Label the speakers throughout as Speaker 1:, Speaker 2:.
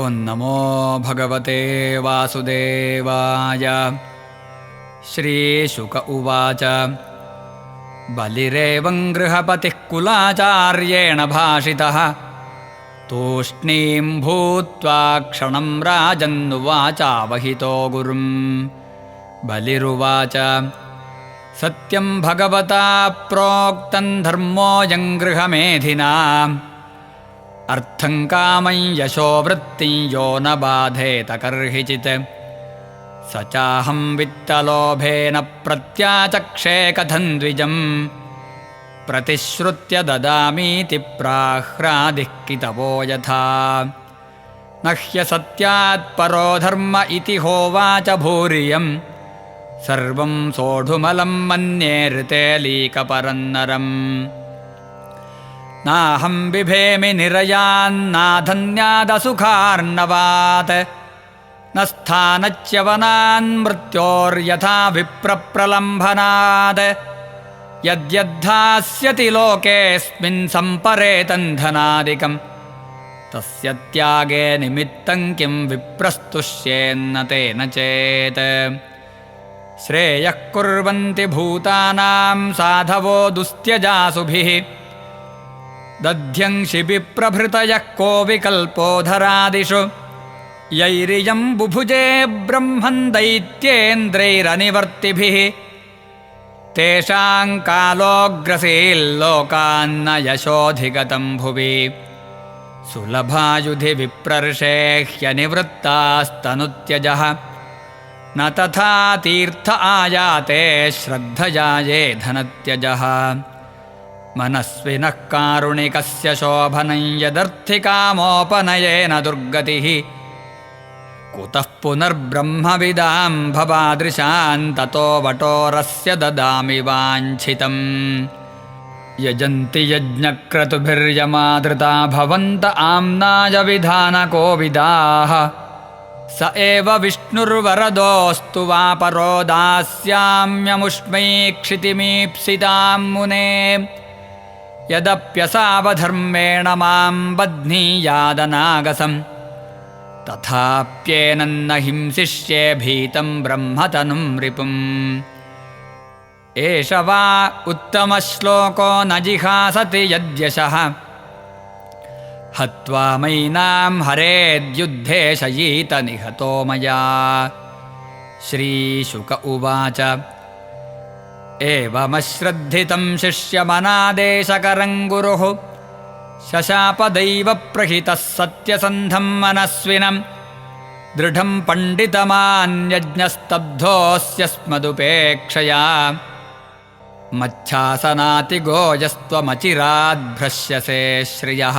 Speaker 1: ओन्नमो भगवते वासुदेवाय। श्रीशुक उवाच बलिरेवं गृहपतिः कुलाचार्येण भाषितः तूष्णीं भूत्वा क्षणं राजन्नुवाचावहितो गुरुं। बलिरुवाच सत्यं भगवता प्रोक्तं धर्मोऽयं गृहमेधिना अर्थं कामं यशो वृत्तिं यो न बाधेत कर्हिचित् स चाहं वित्तलोभेन प्रत्याचक्षे कथं द्विजम् प्रतिश्रुत्य ददामीति प्राह्रादिः कितवो यथा न ह्यसत्यात् परो धर्म इति होवाच भूरियम् सर्वं सोढुमलं मन्ये ऋते लीकपरन्नरम् नाहं बिभेमि निरयान्नाधन्यादसुखार्णवात् न स्थानच्यवनान् मृत्योर्यथा विप्रप्रलम्भनात् यद्यद्धास्यति लोकेऽस्मिन् सम्परेतं धनादिकं तस्य त्यागे निमित्तं किं विप्रस्तुष्येन्न तेन चेत् श्रेयः कुर्वन्ति भूतानां साधवो दुस्त्यजासुभिः दध्यंसि विप्रभृतयः को विकल्पो धरादिषु यैरियं बुभुजे ब्रह्मन् दैत्येन्द्रैरनिवर्तिभिः तेषां कालोऽग्रसील्लोकान्न यशोऽधिगतं भुवि सुलभायुधि विप्रर्षे ह्यनिवृत्तास्तनुत्यजः न तथा तीर्थ आयाते श्रद्धया ये धनत्यजः मनस्विनः कारुणिकस्य शोभनं यदर्थिकामोपनयेन दुर्गतिः कुतः पुनर्ब्रह्मविदां भवादृशान् ततो वटोरस्य ददामि वाञ्छितम् यजन्ति यज्ञक्रतुभिर्यमादृता भवन्त आम्नाय विधानकोविदाः स एव विष्णुर्वरदोऽस्तु वा परो दास्याम्यमुष्मै क्षितिमीप्सितां मुने यदप्यसावधर्मेण मां बध्नीयादनागसम् तथाप्येनन्न हिंसिष्ये भीतं ब्रह्मतनुं रिपुम् एष वा उत्तमश्लोको न जिहासति यद्यशः हत्वा मैनां हरेद्युद्धे शयीत निहतो मया। श्रीशुक उवाच एवमश्रद्धितं शिष्यमनादेशकरं गुरुः शशापदैव प्रहितः सत्यसन्धं मनस्विनं दृढं पण्डितमान्यज्ञस्तब्धोऽस्य स्मदुपेक्षया मच्छासनातिगोजस्त्वमचिराद्भ्रश्यसे श्रियः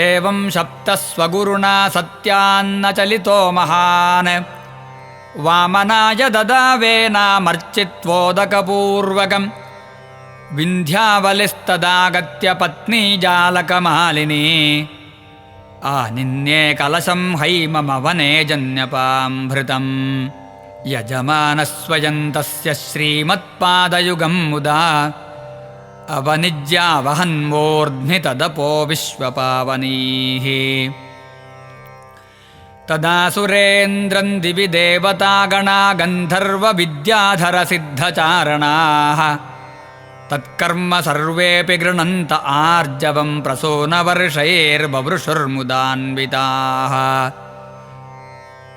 Speaker 1: एवं शप्तस्वगुरुणा सत्यान्न चलितो महान् वामनाय ददावेनामर्चित्वोदकपूर्वकम् विन्ध्यावलिस्तदागत्य पत्नीजालकमालिनी आनिन्ये कलशं हैममवने जन्यपाम्भृतम् यजमानस्वयं तस्य श्रीमत्पादयुगं मुदा अवनिज्यावहन्मूर्ध्नि तदपो विश्वपावनीः तदा सुरेन्द्रं दिवि देवतागणा गन्धर्वविद्याधरसिद्धचारणाः तत्कर्म सर्वेऽपि गृह्णन्त आर्जवं प्रसूनवर्षैर्बभृशुर्मुदान्विताः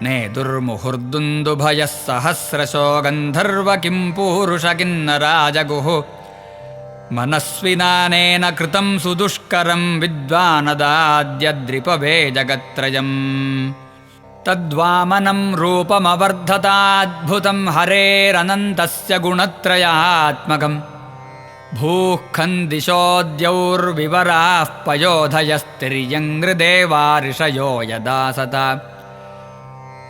Speaker 1: नेदुर्मुहुर्दुन्दुभयः सहस्रशो गन्धर्व किं पूरुष किन्नराजगुः मनस्विनानेन कृतं सुदुष्करं विद्वानदाद्यद्रिपवे जगत्त्रयम् तद्वामनं रूपमवर्धताद्भुतं हरेरनन्तस्य गुणत्रयात्मकम् भूः खन्दिशोऽद्यौर्विवराः पयोधयस्तिर्यङ्घ्रिदेवाऋषयो यदा सता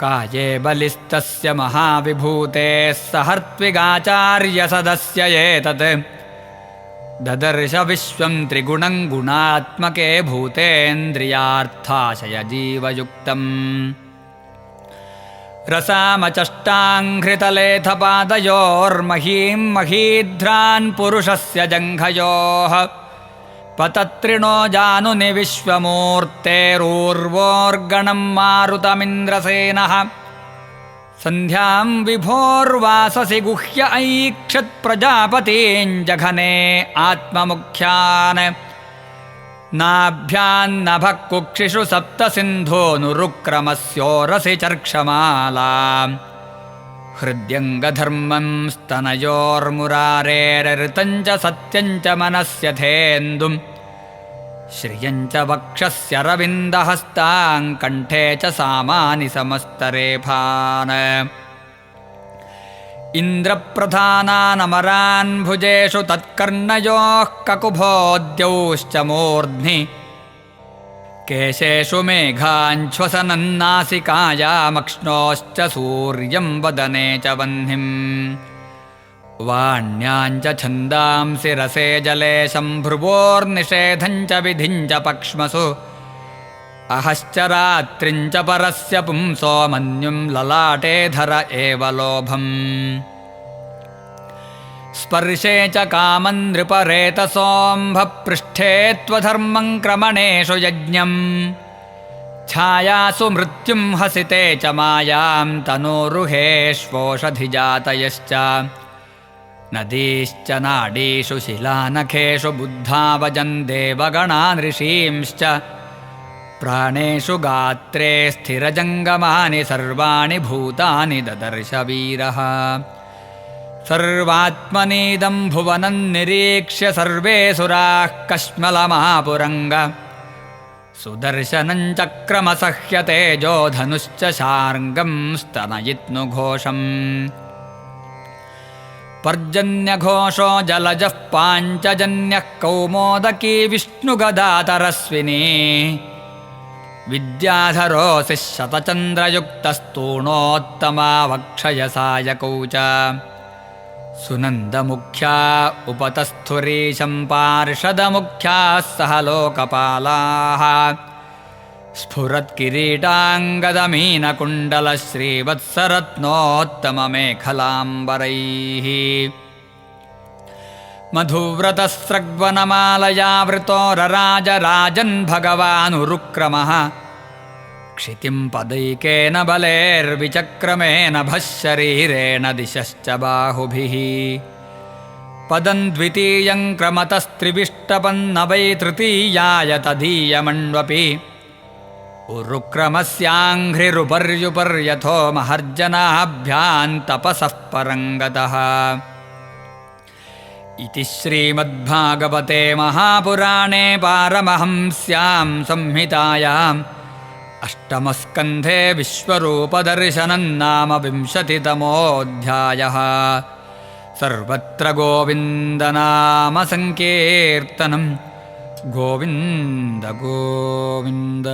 Speaker 1: काये बलिस्तस्य महाविभूतेः सहर्त्विगाचार्यसदस्य एतत् ददर्श विश्वं त्रिगुणं गुणात्मके भूतेन्द्रियार्थाशयजीवयुक्तम् रसामचष्टाङ्घ्रितलेथपादयोर्महीं महीध्रान् पुरुषस्य जङ्घयोः ಪತತ್ರಿಣೋ ಜಾನುನಿ ವಿಶ್ವಮೂರ್ತೆರೂರ್ವೋರ್ಗಣಂ ಮಾರುತಮಿಂದ್ರಸೇನಃ ಸಂಧ್ಯಾಂ ವಿಭೋರ್ವಾಸಸಿ ಗುಹ್ಯ ಐಕ್ಷತ್ ಪ್ರಜಾಪತೀಂಜಘನೆ ಆತ್ಮಮುಖ್ಯಾನ್ ನಾಭ್ಯಾನ್ನಭಃ ಕುಕ್ಷಿಷು ಸಪ್ತ ಸಿಂಧೋನುರುಕ್ರಮಸ್ಯೋರಸಿ ಚರ್ಕ್ಷಮಾಲಾ ಹೃದ್ಯಂಗಧರ್ಮಂ ಸ್ತನಯೋರ್ಮುರಾರೇರಋತಂಚ ಸತ್ಯಂಚ ಮನಸ್ಯಥೇಂದುಂ ಶ್ರಿಯಂಚ ವಕ್ಷಸ್ಯರವಿಂದಹಸ್ತಾಂ ಕಂಠೇ ಚ ಸಾಮಾನಿ ಸಮಸ್ತರೇಫಾನ್ ಇಂದ್ರಪ್ರಧಾನಾನಮರಾನ್ ಭುಜೇಷು ತತ್ಕರ್ಣಯೋಃ ಕಕುಭೋದ್ಯೌಶ್ಚ ಮೂರ್ಧ್ನಿ ಕೇಶೇಷು ಮೇಘಾಂಶ್ವಸನನ್ನಾಸಿಕಾಯಾಮಕ್ಷ್ಣೋಶ್ಚ ಸೂರ್ಯಂ ವದನೆ ಚ ವಹ್ನಿಂ ವಾಣ್ಯಾಂಚ ಛಂದಾಂಸಿ ರಸೇ ಜಲೆ ಸಂಭ್ರುವೋರ್ನಿಷೇಧಂಚ ವಿಧಿಂಚ ಪಕ್ಷ್ಮಸು ಅಹಶ್ಚ ರಾತ್ರಿಂಚ ಪರಸ್ಯ ಪುಂಸೋ ಮನ್ಯುಂ ಲಲಾಟೇ ಧರ ಏವ ಲೋಭಂ ಸ್ಪರ್ಶೇ ಚ ಕಾಮಂ ನೃಪರೇತಸೋಂಭ ಪೃಷ್ಠೇ ತ್ವಧರ್ಮಂ ಕ್ರಮಣೇಷು ಯಜ್ಞಂ ಛಾಯಾಸು ಮೃತ್ಯುಂ ಹಸಿತೆ ಚ ಮಾಯಾಂ ತನೂರುಹೇಷ್ವೋಷಧಿಜಾತಯಶ್ಚ ನದೀಶ್ಚ ನಾಡೀಷು ಶಿಲಾನಖೇಷು ಬುದ್ಧಾವಜನ್ ದೇವಗಣಾನ್ ಋಷೀಂಶ್ಚ ಪ್ರಾಣೇಷು ಗಾತ್ರೇ ಸ್ಥಿರಜಂಗಮಾನಿ ಸರ್ವಾಣಿ ಭೂತಾನಿ ದದರ್ಶ ವೀರಃ ಸರ್ವಾತ್ಮನೀದಂ ಭುವನಂ ನಿರೀಕ್ಷ್ಯ ಸರ್ವೇ ಸುರಾಃ ಕಶ್ಮಲಮಹಾಪುರಂಗ ಸುದರ್ಶನಂ ಚಕ್ರಮಸಹ್ಯ ತೇಜೋಧನುಶ್ಚ ಶಾರ್ಂಗಂ ಸ್ತನಯಿತ್ನುಘೋಷಂ ಪರ್ಜನ್ಯಘೋಷೋ ಜಲಜಃ ಪಾಂಚಜನ್ಯಃ ಕೌಮೋದಕೀ ವಿಷ್ಣುಗದಾತರಸ್ವಿನಿ ವಿದ್ಯಾಧರೋऽसि ಶತಚಂದ್ರಯುಕ್ತಸ್ತೂಣೋತ್ತಮಾವಕ್ಷಯಸಾಯಕೌ ಚ ಸುನಂದಮುಖ್ಯಾ ಉಪತಸ್ಥುರೀಶಂ ಪಾರ್ಷದಮುಖ್ಯಾಃ ಸಹ ಲೋಕಪಾಲಾಃ ಸ್ಫುರತ್ಕಿರೀಟಾಂಗದಮೀನಕುಂಡಲಶ್ರೀವತ್ಸರತ್ನೋತ್ತಮಮೇಖಲಾಂಬರೈः ಮಧುವ್ರತಸ್ರಗ್ವನಮಾಲಯಾವೃತೋ ರರಾಜರಾಜನ್ ಭಗವಾನುರುಕ್ರಮಃ ಕ್ಷಿತಿಂ ಪದೈಕೇನ ಬಲೇರ್ವಿಚಕ್ರಮೇನ ಭಃಶರೀರೇಣ ದಿಶಶ್ಚ ಬಾಹುಭಿಃ ಪದಂ ದ್ವಿತೀಯಂ ಕ್ರಮತಸ್ತ್ರಿವಿಷ್ಟಪನ್ನ ವೈ ತೃತೀಯಾಯ ತದೀಯಮಣ್ವಪಿ ಉರುಕ್ರಮಸ್ಯಾಂಘ್ರಿರುಪರ್ಯುಪರ್ಯಥೋ ಮಹರ್ಜನಾಭ್ಯಾಂ ತಪಸಃ ಪರಂಗತಃ ಇತಿ ಶ್ರೀಮದ್ಭಾಗವತೆ ಮಹಾಪುರಾಣೇ ಪಾರಮಹಂಸ್ಯಾಂ ಸಂಹಿತಾಯಾಂ ಅಷ್ಟಮಸ್ಕಂಧೆ ವಿಶ್ವರೂಪದರ್ಶನಂ ನಾಮ ವಿಂಶತಿತಮೋऽಧ್ಯಾಯಃ ಸರ್ವತ್ರ ಗೋವಿಂದನಾಮ ಸಂಕೀರ್ತನಂ ಗೋವಿಂದ ಗೋವಿಂದ